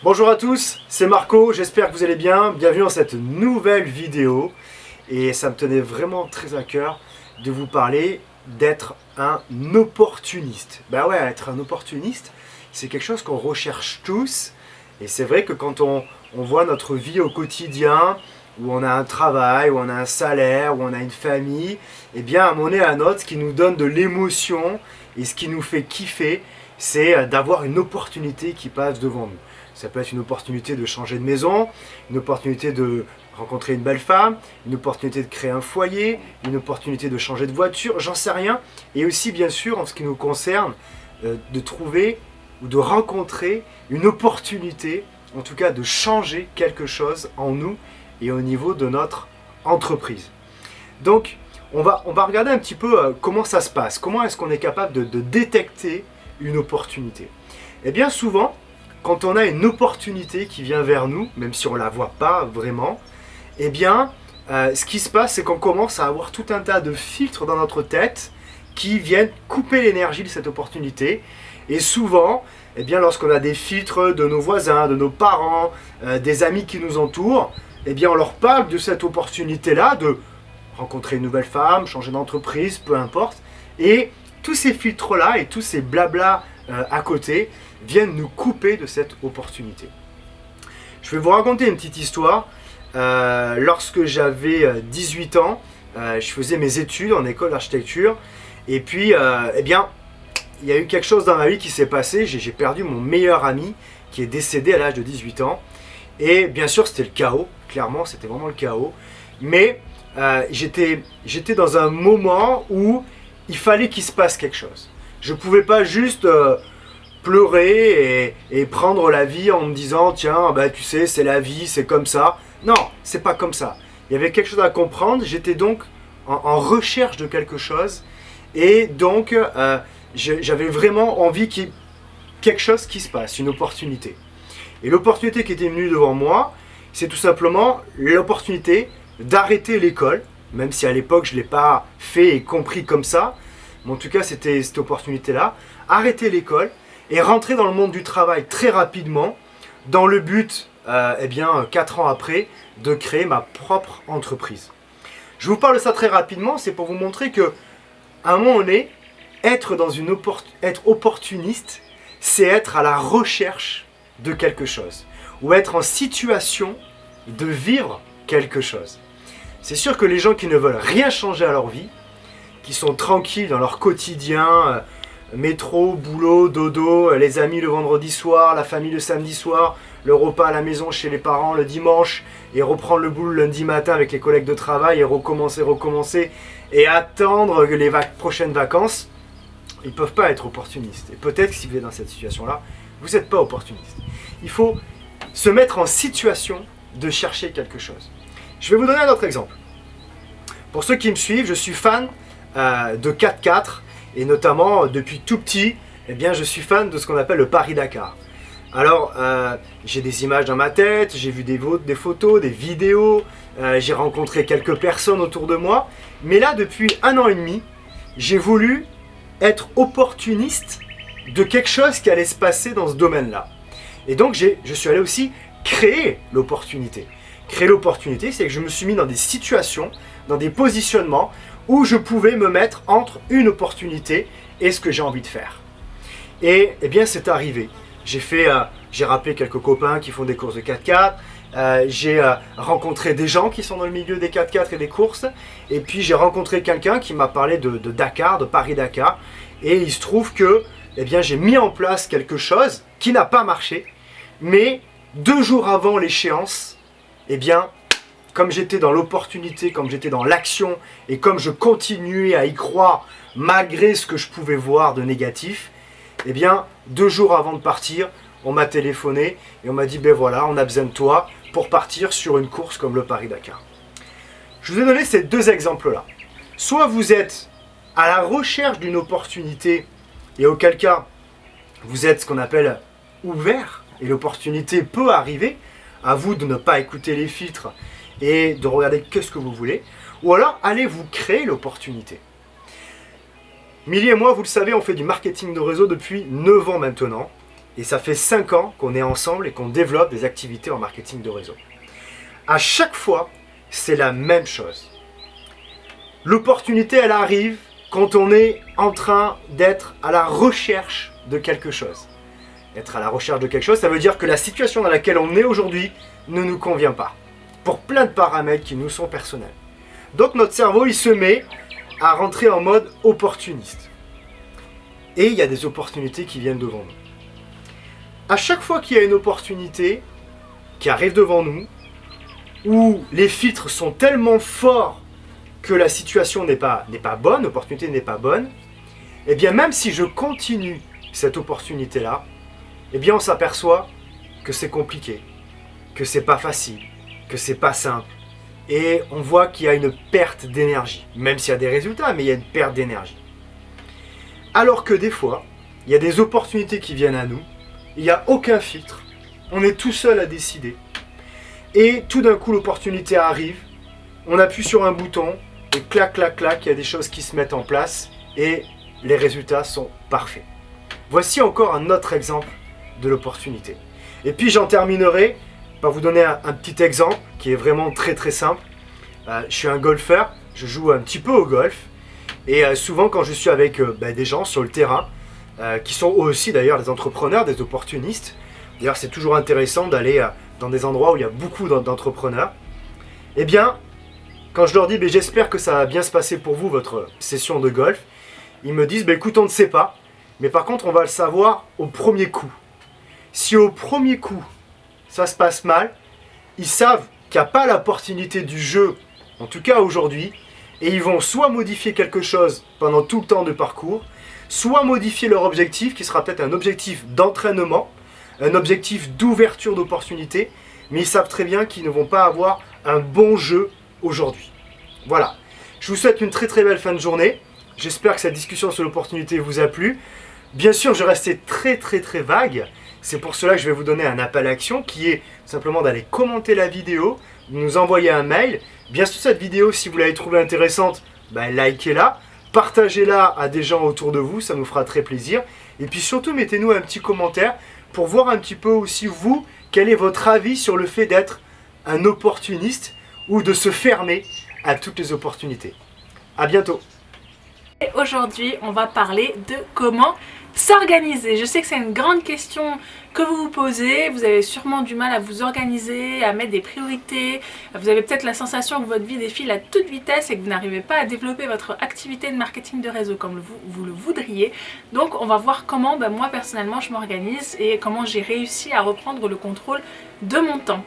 Bonjour à tous, c'est Marco, j'espère que vous allez bien. Bienvenue dans cette nouvelle vidéo. Et ça me tenait vraiment très à cœur de vous parler d'être un opportuniste. Bah ouais, être un opportuniste, c'est quelque chose qu'on recherche tous. Et c'est vrai que quand on voit notre vie au quotidien, où on a un travail, où on a un salaire, où on a une famille, eh bien à un moment donné à un autre, ce qui nous donne de l'émotion et ce qui nous fait kiffer, c'est d'avoir une opportunité qui passe devant nous. Ça peut être une opportunité de changer de maison, une opportunité de rencontrer une belle femme, une opportunité de créer un foyer, une opportunité de changer de voiture, j'en sais rien. Et aussi bien sûr en ce qui nous concerne, de trouver ou de rencontrer une opportunité, en tout cas de changer quelque chose en nous et au niveau de notre entreprise. Donc on va regarder un petit peu comment ça se passe, comment est-ce qu'on est capable de détecter une opportunité. Et bien souvent, quand on a une opportunité qui vient vers nous, même si on ne la voit pas vraiment, eh bien, ce qui se passe, c'est qu'on commence à avoir tout un tas de filtres dans notre tête qui viennent couper l'énergie de cette opportunité. Et souvent, eh bien, lorsqu'on a des filtres de nos voisins, de nos parents, des amis qui nous entourent, eh bien, on leur parle de cette opportunité-là, de rencontrer une nouvelle femme, changer d'entreprise, peu importe. Et tous ces filtres-là et tous ces blabla à côté viennent nous couper de cette opportunité. Je vais vous raconter une petite histoire. Lorsque j'avais 18 ans, je faisais mes études en école d'architecture. Et puis, eh bien, il y a eu quelque chose dans ma vie qui s'est passé. J'ai perdu mon meilleur ami qui est décédé à l'âge de 18 ans. Et bien sûr, c'était le chaos. Clairement, c'était vraiment le chaos. Mais j'étais dans un moment où il fallait qu'il se passe quelque chose. Je ne pouvais pas juste pleurer et prendre la vie en me disant tiens, bah, tu sais, c'est la vie, c'est comme ça. Non, c'est pas comme ça. Il y avait quelque chose à comprendre. J'étais donc en recherche de quelque chose. Et donc, j'avais vraiment envie qu'il y ait quelque chose qui se passe, une opportunité. Et l'opportunité qui était venue devant moi, c'est tout simplement l'opportunité d'arrêter l'école, même si à l'époque je ne l'ai pas fait et compris comme ça. Mais en tout cas, c'était cette opportunité-là. Arrêter l'école et rentrer dans le monde du travail très rapidement, dans le but, eh bien, 4 ans après, de créer ma propre entreprise. Je vous parle de ça très rapidement, c'est pour vous montrer que, à un moment donné, être opportuniste, c'est être à la recherche de quelque chose, ou être en situation de vivre quelque chose. C'est sûr que les gens qui ne veulent rien changer à leur vie, qui sont tranquilles dans leur quotidien, métro, boulot, dodo, les amis le vendredi soir, la famille le samedi soir, le repas à la maison chez les parents le dimanche, et reprendre le boulot le lundi matin avec les collègues de travail et recommencer, et attendre les prochaines vacances, ils ne peuvent pas être opportunistes. Et peut-être que si vous êtes dans cette situation-là, vous n'êtes pas opportuniste. Il faut se mettre en situation de chercher quelque chose. Je vais vous donner un autre exemple. Pour ceux qui me suivent, je suis fan de 4x4 et notamment depuis tout petit, eh bien, je suis fan de ce qu'on appelle le Paris-Dakar. Alors, j'ai des images dans ma tête, j'ai vu des photos, des vidéos, j'ai rencontré quelques personnes autour de moi, mais là, depuis 1 an et demi, j'ai voulu être opportuniste de quelque chose qui allait se passer dans ce domaine-là. Et donc, je suis allé aussi créer l'opportunité. Créer l'opportunité, c'est que je me suis mis dans des situations, dans des positionnements où je pouvais me mettre entre une opportunité et ce que j'ai envie de faire. Et eh bien, c'est arrivé. J'ai rappelé quelques copains qui font des courses de 4x4, j'ai rencontré des gens qui sont dans le milieu des 4x4 et des courses, et puis j'ai rencontré quelqu'un qui m'a parlé de Dakar, de Paris-Dakar, et il se trouve que eh bien, j'ai mis en place quelque chose qui n'a pas marché, mais 2 jours avant l'échéance, eh bien, comme j'étais dans l'opportunité, comme j'étais dans l'action, et comme je continuais à y croire malgré ce que je pouvais voir de négatif, eh bien, 2 jours avant de partir, on m'a téléphoné et on m'a dit, ben voilà, on a besoin de toi pour partir sur une course comme le Paris-Dakar. Je vous ai donné ces 2 exemples-là. Soit vous êtes à la recherche d'une opportunité et auquel cas, vous êtes ce qu'on appelle ouvert et l'opportunité peut arriver, à vous de ne pas écouter les filtres et de regarder que ce que vous voulez, ou alors allez vous créer l'opportunité. Milly et moi, vous le savez, on fait du marketing de réseau depuis 9 ans maintenant. et ça fait 5 ans qu'on est ensemble et qu'on développe des activités en marketing de réseau. À chaque fois, c'est la même chose. L'opportunité, elle arrive quand on est en train d'être à la recherche de quelque chose. Être à la recherche de quelque chose, ça veut dire que la situation dans laquelle on est aujourd'hui ne nous convient pas. Pour plein de paramètres qui nous sont personnels. Donc notre cerveau, il se met à rentrer en mode opportuniste. Et il y a des opportunités qui viennent devant nous. À chaque fois qu'il y a une opportunité qui arrive devant nous, où les filtres sont tellement forts que la situation n'est pas bonne, l'opportunité n'est pas bonne, et bien même si je continue cette opportunité-là, eh bien on s'aperçoit que c'est compliqué, que c'est pas facile, que c'est pas simple, et on voit qu'il y a une perte d'énergie, même s'il y a des résultats, mais il y a une perte d'énergie. Alors que des fois, il y a des opportunités qui viennent à nous, il n'y a aucun filtre, on est tout seul à décider, et tout d'un coup l'opportunité arrive, on appuie sur un bouton, et clac, clac, clac, il y a des choses qui se mettent en place, et les résultats sont parfaits. Voici encore un autre exemple de l'opportunité. Et puis j'en terminerai par vous donner un petit exemple qui est vraiment très très simple. Je suis un golfeur, je joue un petit peu au golf, et souvent quand je suis avec des gens sur le terrain, qui sont eux aussi d'ailleurs des entrepreneurs, des opportunistes, d'ailleurs c'est toujours intéressant d'aller dans des endroits où il y a beaucoup d'entrepreneurs, eh bien quand je leur dis j'espère que ça va bien se passer pour vous votre session de golf, ils me disent écoute on ne sait pas, mais par contre on va le savoir au premier coup. Si au premier coup ça se passe mal, ils savent qu'il n'y a pas l'opportunité du jeu, en tout cas aujourd'hui, et ils vont soit modifier quelque chose pendant tout le temps de parcours, soit modifier leur objectif, qui sera peut-être un objectif d'entraînement, un objectif d'ouverture d'opportunités, mais ils savent très bien qu'ils ne vont pas avoir un bon jeu aujourd'hui. Voilà, je vous souhaite une très très belle fin de journée, j'espère que cette discussion sur l'opportunité vous a plu. Bien sûr, je restais très très très vague, c'est pour cela que je vais vous donner un appel à action qui est simplement d'aller commenter la vidéo, de nous envoyer un mail. Bien sûr, cette vidéo, si vous l'avez trouvée intéressante, likez-la, partagez-la à des gens autour de vous, ça nous fera très plaisir. Et puis surtout, mettez-nous un petit commentaire pour voir un petit peu aussi vous, quel est votre avis sur le fait d'être un opportuniste ou de se fermer à toutes les opportunités. À bientôt. Et aujourd'hui, on va parler de comment s'organiser. Je sais que c'est une grande question que vous vous posez, vous avez sûrement du mal à vous organiser, à mettre des priorités, vous avez peut-être la sensation que votre vie défile à toute vitesse et que vous n'arrivez pas à développer votre activité de marketing de réseau comme vous le voudriez. Donc on va voir comment moi personnellement je m'organise et comment j'ai réussi à reprendre le contrôle de mon temps.